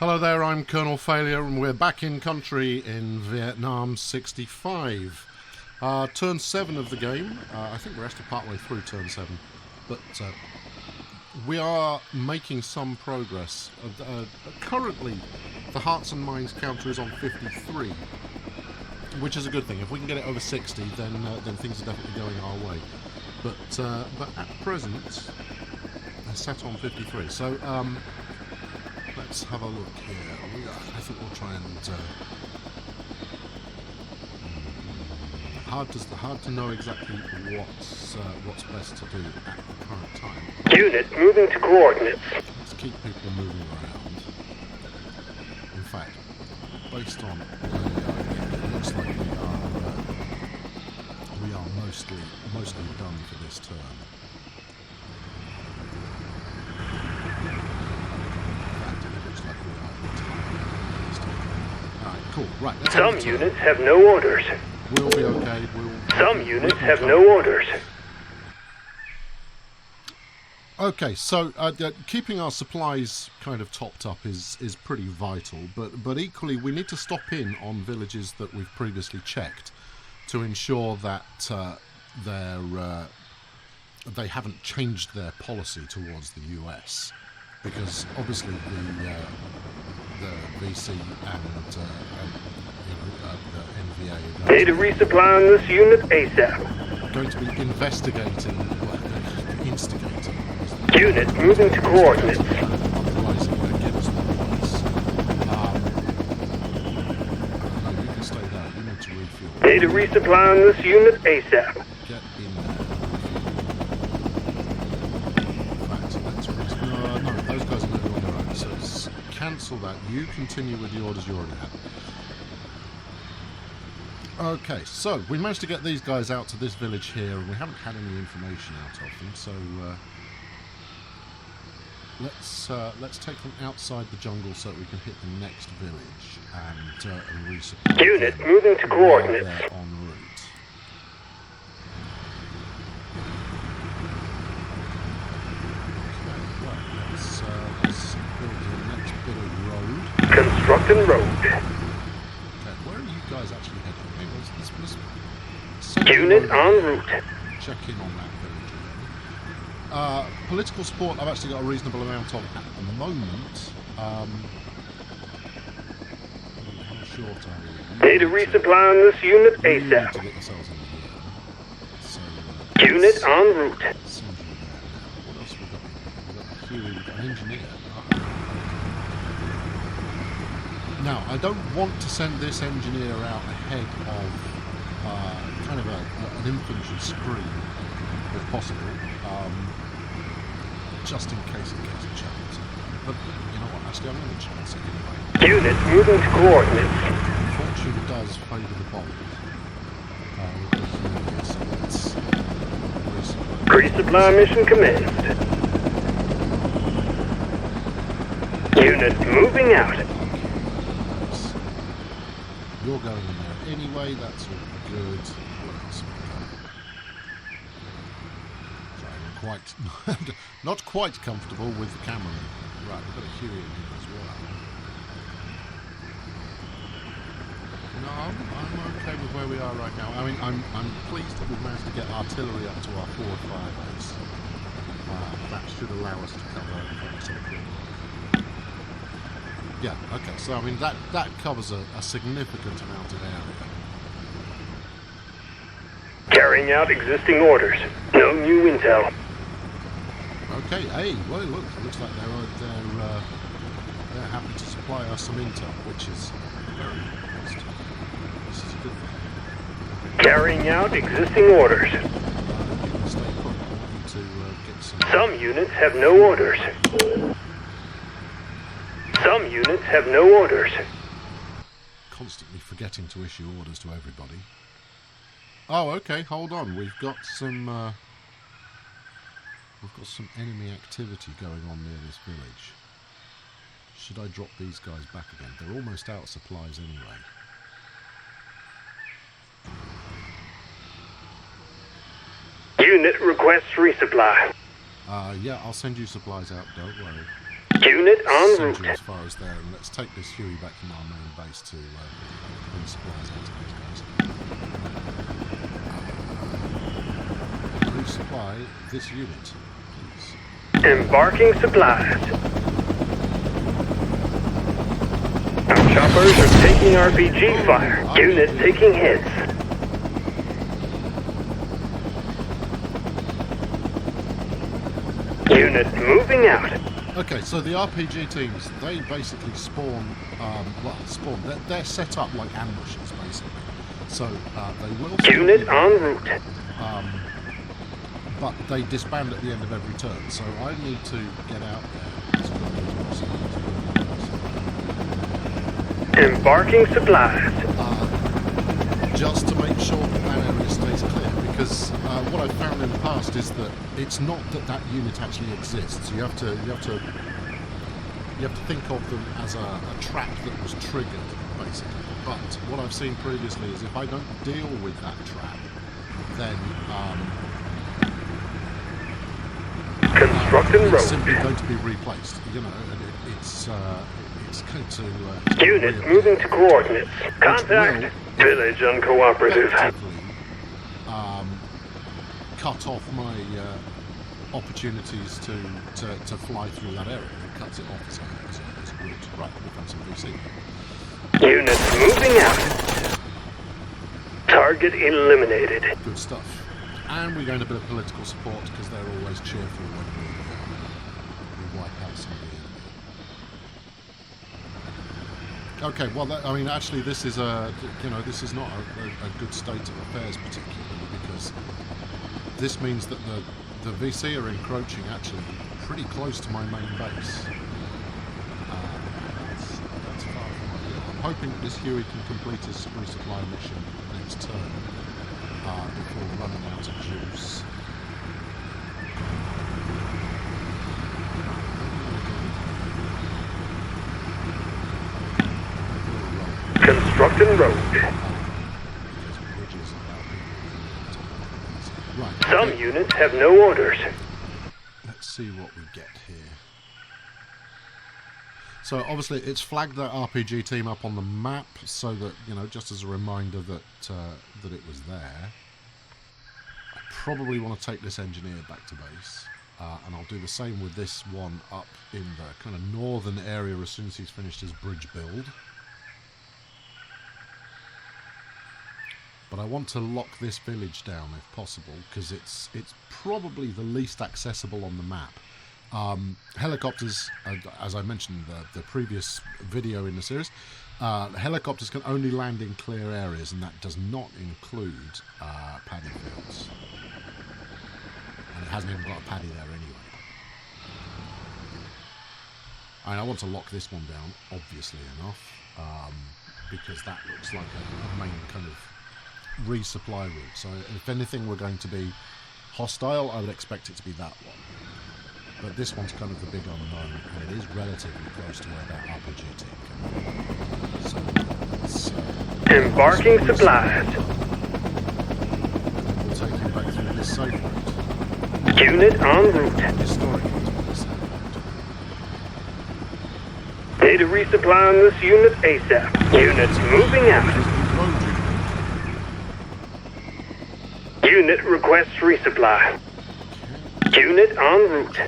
Hello there, I'm Colonel Failure, and we're back in country in Vietnam 65. Turn 7 of the game. I think we're actually partway through turn 7, but we are making some progress. Currently, the Hearts and Minds counter is on 53, which is a good thing. If we can get it over 60, then things are definitely going our way. But at present, they're set on 53. So let's have a look here. I think we'll try and hard to know exactly what's best to do at the current time. Unit moving to coordinates. Let's keep people moving around. In fact, based on it looks like we are mostly done for this turn. Cool. Right. Some units have no orders. We'll be okay. Some units have no orders. Okay, so keeping our supplies kind of topped up is pretty vital, but equally we need to stop in on villages that we've previously checked to ensure that they haven't changed their policy towards the US, because obviously the VC and the NVA Data resupply on this unit ASAP. going to be investigating, instigating. Unit moving to coordinates. Otherwise, it will give us the points. No, you can stay there. You need to refuel. Data resupply on this unit ASAP. Get in there. In fact, no, those guys are moving on their own. So cancel that. You continue with the orders you already had. Okay, so we managed to get these guys out to this village here, and we haven't had any information out of them. So let's take them outside the jungle so that we can hit the next village and resupply. Unit moving to coordinates. They're en route. Okay, right, let's build the next bit of road. Constructing road. Okay, where are you guys actually heading? Maybe let's Unit en route. check in on that village again. Political support I've actually got a reasonable amount of at the moment. How short are we? Data resupply on this unit We need to ASAP. get ourselves in here. So, Unit let's en route. send you there now. What else have we got? We've got Huey, we've got an engineer. Now, I don't want to send this engineer out ahead of kind of an infantry screen, if possible, just in case it gets a chance. But you know what? Actually, I'm going to chance it anyway. Unit moving to coordinates. Fortune does favour the bold. So let's Resupply mission commenced. Unit moving out. You're going in there anyway, that's all good. What else have we got? Sorry, not quite comfortable with the camera. Right, we've got a Huey in here as well. No, I'm okay with where we are right now. I mean, I'm pleased that we've managed to get artillery up to our forward fire base. That should allow us to cover some of the... Yeah, okay, so I mean that covers a significant amount of area. Carrying out existing orders. No new intel. Okay, hey, well it looks like they're happy to supply us some intel, which is very positive. This is a good thing. Carrying out existing orders. You can stay put. I want you to get Some units have no orders. Some units have no orders. constantly forgetting to issue orders to everybody. Oh, okay, hold on. We've got some enemy activity going on near this village. Should I drop these guys back again? They're almost out of supplies anyway. Unit requests resupply. Yeah, I'll send you supplies out, don't worry. Unit en send you route. as far as there, and let's take this Huey back from our main base to bring supplies out to these guys. Resupply this unit, please. Embarking supplies. Our choppers are taking RPG fire. Unit taking hits. Unit moving out. Okay, so the RPG teams, they basically spawn, they're set up like ambushes, basically. So they will still Unit be en route. but they disband at the end of every turn, so I need to get out there as quickly as possible. Embarking supplies. Just to make sure that that area stays clear, because what I've found in the past is that it's not that that unit actually exists. You have to think of them as a trap that was triggered, basically. But what I've seen previously is if I don't deal with that trap, then Constructing it's road. simply going to be replaced. You know, and it's going to Unit reappear. moving to coordinates. Contact. Village uncooperative. Effectively, cut off my opportunities to fly through that area. It cuts it off as a route. Right, we've had some VC. Unit moving out. Target eliminated. Good stuff. And we're going to a bit of political support because they're always cheerful when we wipe out somebody. Okay, well, I mean, actually, this is this is not a good state of affairs particularly, because this means that the VC are encroaching actually pretty close to my main base. That's far from ideal. I'm hoping that this Huey can complete his resupply mission next turn before running out of juice. Constructing road. Right. Some Okay. units have no orders. Let's see what we get here. So obviously it's flagged that RPG team up on the map so that, you know, just as a reminder that that it was there. I probably want to take this engineer back to base, and I'll do the same with this one up in the kind of northern area as soon as he's finished his bridge build. But I want to lock this village down if possible, because it's probably the least accessible on the map. Helicopters, as I mentioned in the previous video in the series, helicopters can only land in clear areas, and that does not include paddy fields. And it hasn't even got a paddy there anyway. I want to lock this one down, obviously enough, because that looks like a main kind of resupply route. So if anything were going to be hostile, I would expect it to be that one. But this one's kind of the big unknown, and it is relatively close to where that RPG team can be. So let's Embarking supplies. we'll take him back through this safe route. Unit en route. Historically, it's been a safe route. Need a resupply on this unit ASAP. Units moving out. Unit requests resupply. Unit en route.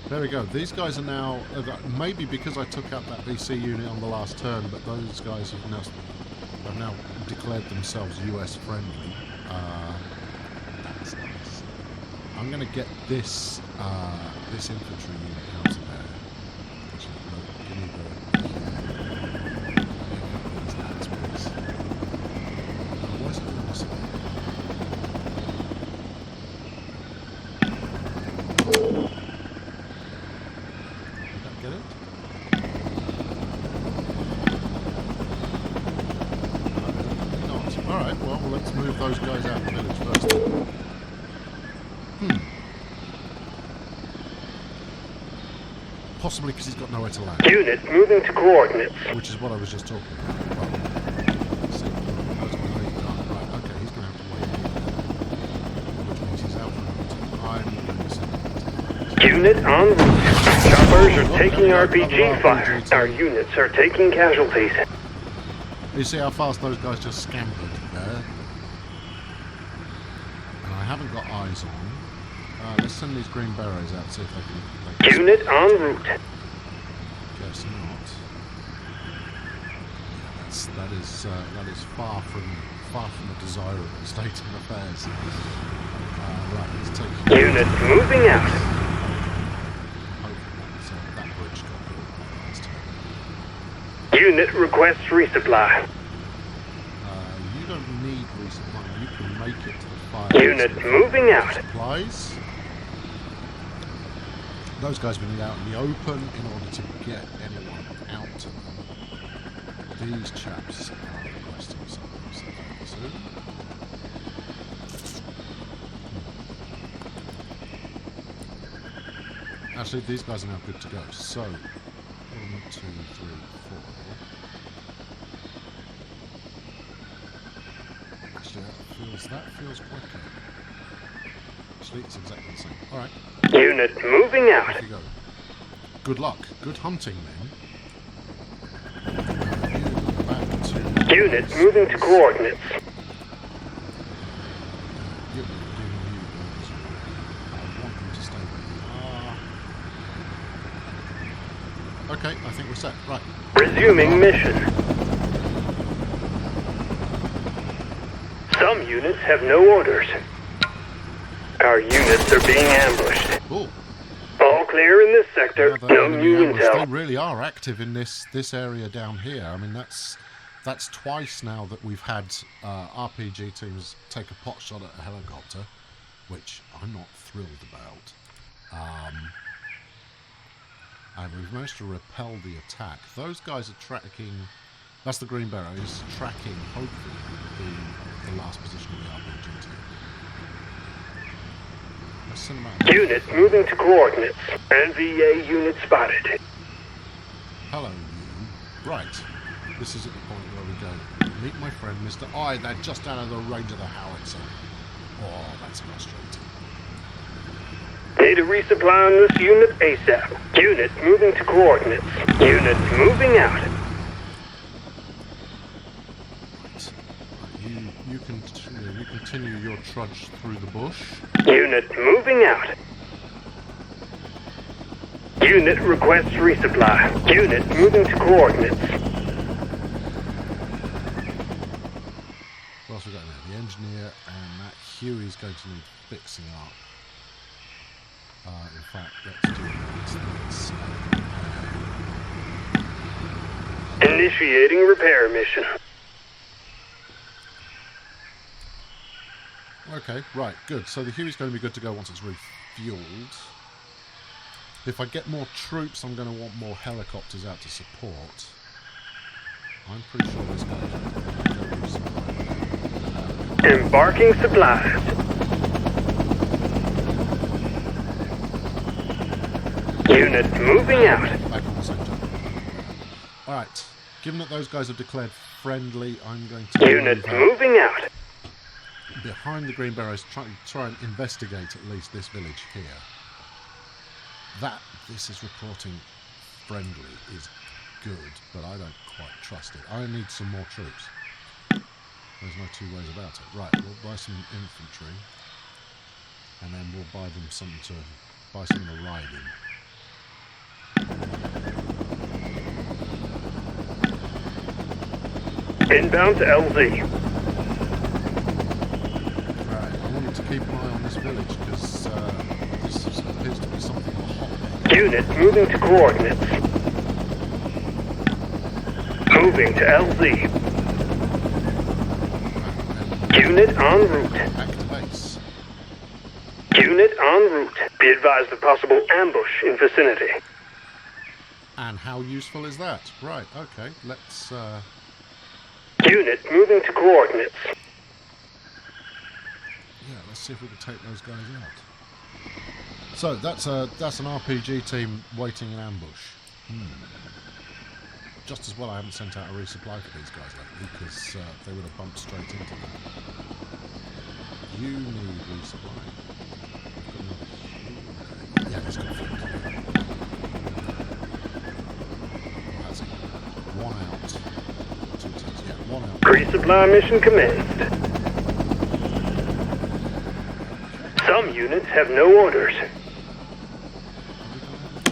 There we go. These guys are now, maybe because I took out that VC unit on the last turn, but those guys have now declared themselves US friendly. That's nice. I'm going to get this this infantry unit out of there. Actually, no, give me these lads, please. Why is it doing this again? Get it? Not. Alright, well, let's move those guys out of the village first. Possibly because he's got nowhere to land, Unit moving to coordinates. which is what I was just talking about. Well, see, right, okay, he's going to have to wait, which means he's out for another time. I'm going to send him back to the village. Unit en route. Choppers are taking RPG fire. Our units are taking casualties. You see how fast those guys just scampered there? And I haven't got eyes on. Let's send these green berets out, see if they can... Unit en route. Guess not. Yeah, that is far from a desirable state of affairs. Right, let's take... Unit moving out. Hopefully that bridge got built. Unit requests resupply. You don't need resupply. You can make it to the fire. Unit moving out. Supplies. Those guys we need out in the open in order to get anyone out to them. These chaps are requesting something soon. Actually, these guys are now good to go. So, 1, 2, 3, 4. Actually, that feels quicker. Actually, it's exactly the same. All right. Unit moving out. Off you go. Good luck. Good hunting, then. Back to... Unit moving to coordinates. Okay, I think we're set. Right. Resuming mission. Some units have no orders. Our units are being ambushed. Oh. All clear in this sector. No new intel. They really are active in this area down here. I mean, that's twice now that we've had RPG teams take a pot shot at a helicopter, which I'm not thrilled about. And we've managed to repel the attack. Those guys are tracking... That's the Green Berets tracking, hopefully, the last position of the RPG team. Let's send them out. Unit moving to coordinates. NVA unit spotted. Hello, you. Right. This is at the point where we go. Meet my friend, Mr. I. They're just out of the range of the howitzer. Oh, that's frustrating. Need a resupply on this unit ASAP. Unit moving to coordinates. Unit moving out. Right. You continue your trudge through the bush. Unit moving out. Unit requests resupply. Unit moving to coordinates. What else we got now? The engineer and that Huey's going to need fixing up. In fact, let's do it. Initiating repair mission. Okay, right, good. So the Huey's going to be good to go once it's refueled. If I get more troops, I'm going to want more helicopters out to support. I'm pretty sure this guy can go Embarking supplies. Unit moving out. Back on the same time. Alright, given that those guys have declared friendly, I'm going to... Unit moving out. Behind the Green Berets, try and investigate at least this village here. This is reporting friendly is good, but I don't quite trust it. I need some more troops. There's no two ways about it. Right, we'll buy some infantry, and then we'll buy them something to ride in. Inbound to LZ. Right, I wanted to keep an eye on this village because this appears to be something of a hotbed. Unit moving to coordinates. Moving to LZ. Unit en route. Back to base. Unit en route. Be advised of possible ambush in vicinity. And how useful is that? Right, okay, let's... Unit moving to coordinates. Yeah, let's see if we can take those guys out. So, that's an RPG team waiting in ambush. Just as well I haven't sent out a resupply for these guys lately, because they would have bumped straight into them. You need resupply. Yeah, this conflict. Or has he? One out. 2 turns. Yeah, 1 out. Resupply mission commenced. Some units have no orders.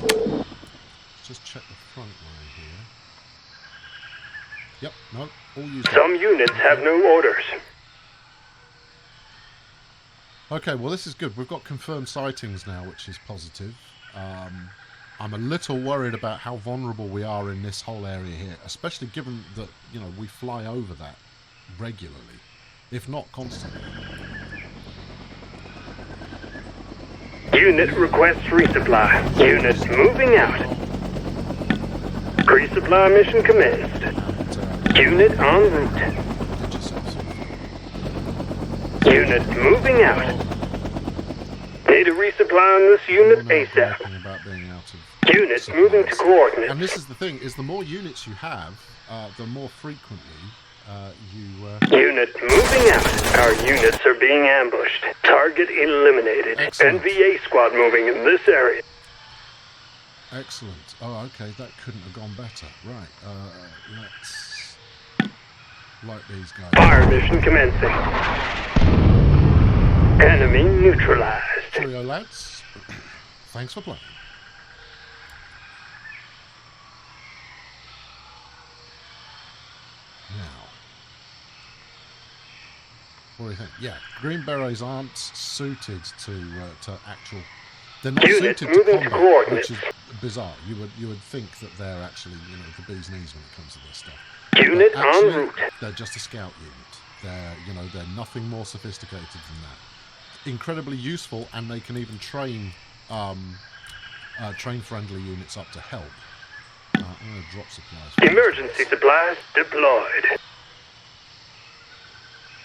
Let's just check the front line here. Yep, no, all used. Some units have no orders. Okay, well this is good. We've got confirmed sightings now, which is positive. I'm a little worried about how vulnerable we are in this whole area here, especially given that, you know, we fly over that regularly, if not constantly. Unit requests resupply. Unit moving out. Resupply mission commenced. Unit en route. Get yourself some. Unit moving out. Need a resupply on this unit ASAP. About being out of Unit supplies. moving to coordinates. And this is the thing: is the more units you have, the more frequently you. Unit moving out. Our units are being ambushed. Target eliminated. Excellent. NVA squad moving in this area. Excellent. Oh, okay, that couldn't have gone better. Right. Let's light these guys. Fire mission commencing. Enemy neutralized. Cheerio, lads. Thanks for playing. Now, what do you think? Yeah, Green Berets aren't suited to actual. They're not Unit suited moving to to combat, coordinates. which is bizarre. You would think that they're actually, you know, the bee's knees when it comes to this stuff. Unit But actually, en route. they're just a scout unit. They're nothing more sophisticated than that. Incredibly useful, and they can even train friendly units up to help. I'm going to drop supplies. Emergency supplies deployed.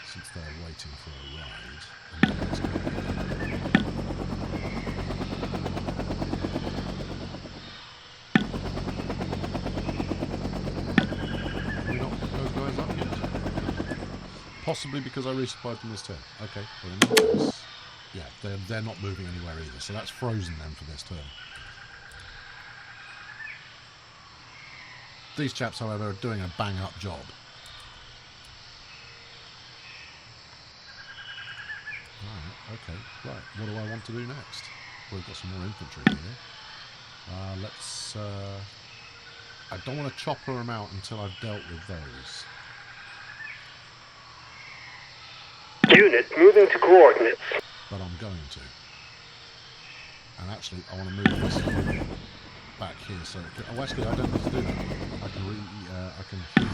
Since they're waiting for a ride. Have we not put those guys up yet? Possibly because I resupplied them this turn. Okay, well in that case, yeah, they're not moving anywhere either, so that's frozen them for this turn. These chaps, however, are doing a bang-up job. Right, okay, right. What do I want to do next? We've got some more infantry here. Let's... I don't want to chopper them out until I've dealt with those. Unit moving to coordinates. But I'm going to. And actually, I want to move this unit back here so it can, oh, actually, I don't need to do that. I can heal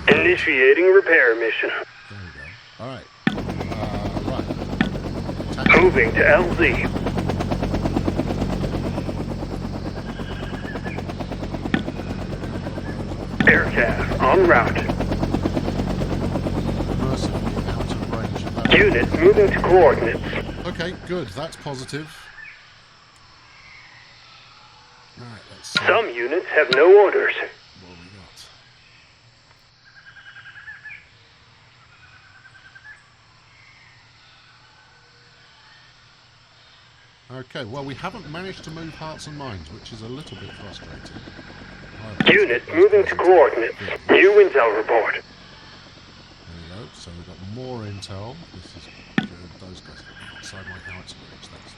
it. Initiating repair mission. There we go. Alright. Right. Attack. Moving to LZ. Aircraft en route. Mercifully out of range of that. Unit moving to coordinates. Okay, good. That's positive. Right, let's see. Some units have no orders. What have we got? Okay, well, we haven't managed to move hearts and minds, which is a little bit frustrating. Unit moving to coordinates. New intel report. There we go. So we've got more intel. This is good. Those guys are outside my howitzer range. That's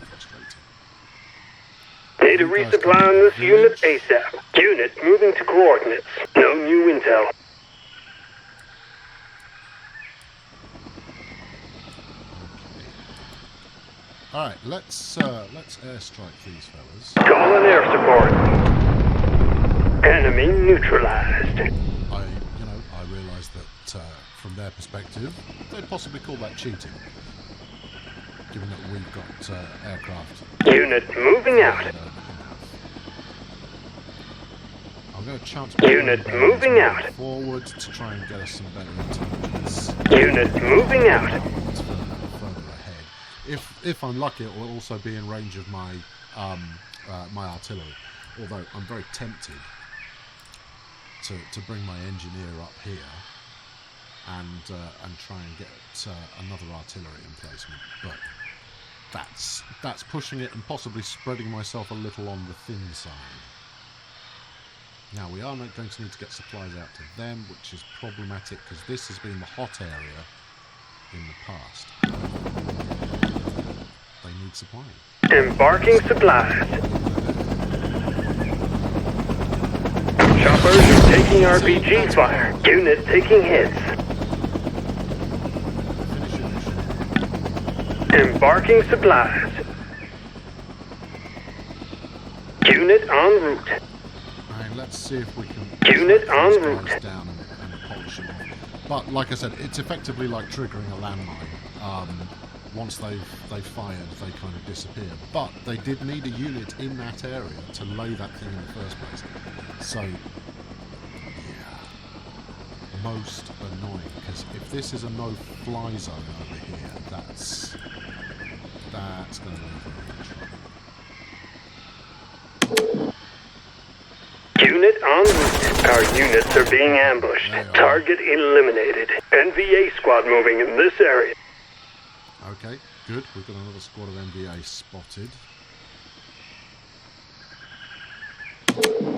frustrating. Need a resupply on this unit ASAP. Unit moving to coordinates. No new intel. All right, let's airstrike these fellas. Calling air support. Enemy neutralized. I realise that from their perspective, they'd possibly call that cheating, given that we've got aircraft. Unit moving out. I'm going to chance Unit moving out. forward to try and get us some better intelligence. Unit moving out. It's further ahead. If I'm lucky, it will also be in range of my my artillery. Although I'm very tempted to bring my engineer up here and try and get another artillery emplacement. But that's pushing it and possibly spreading myself a little on the thin side. Now we are not going to need to get supplies out to them, which is problematic because this has been the hot area in the past. They need supplying. Embarking supplies. Choppers are taking RPG fire. Unit taking hits. Embarking supplies. Unit en route. Alright, let's see if we can Unit track en these route. guys down and polish them off. But like I said, it's effectively like triggering a landmine. Once they've fired, they kind of disappear. But they did need a unit in that area to lay that thing in the first place. So, yeah, most annoying. Because if this is a no-fly zone over here, that's going to leave me in trouble. Unit en route. Our units are being ambushed. Target eliminated. NVA squad moving in this area. Okay, good. We've got another squad of NVA spotted.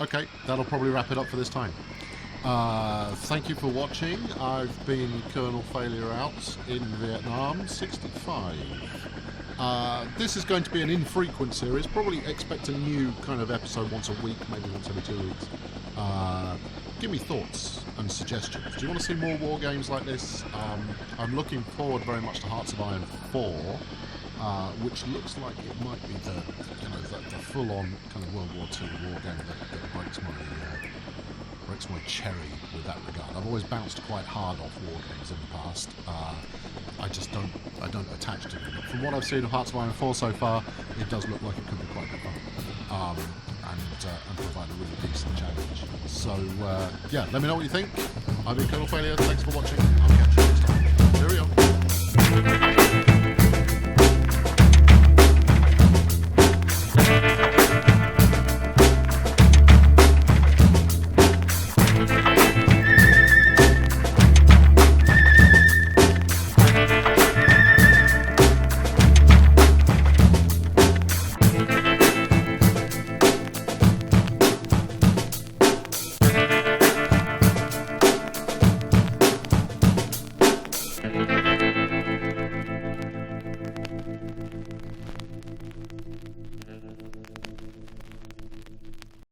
Okay, that'll probably wrap it up for this time. Thank you for watching. I've been Colonel Failure Out in Vietnam 65. This is going to be an infrequent series. Probably expect a new kind of episode once a week, maybe once every 2 weeks. Give me thoughts and suggestions. Do you want to see more war games like this? I'm looking forward very much to Hearts of Iron 4, which looks like it might be the full-on kind of World War II war game that breaks my cherry with that regard. I've always bounced quite hard off war games in the past. I just don't attach to them. But from what I've seen of Hearts of Iron 4 so far, it does look like it could be quite good fun. And provide a really decent challenge. So, yeah, let me know what you think. I've been Colonel Failure. Thanks for watching. I'll catch you next time. Cheerio.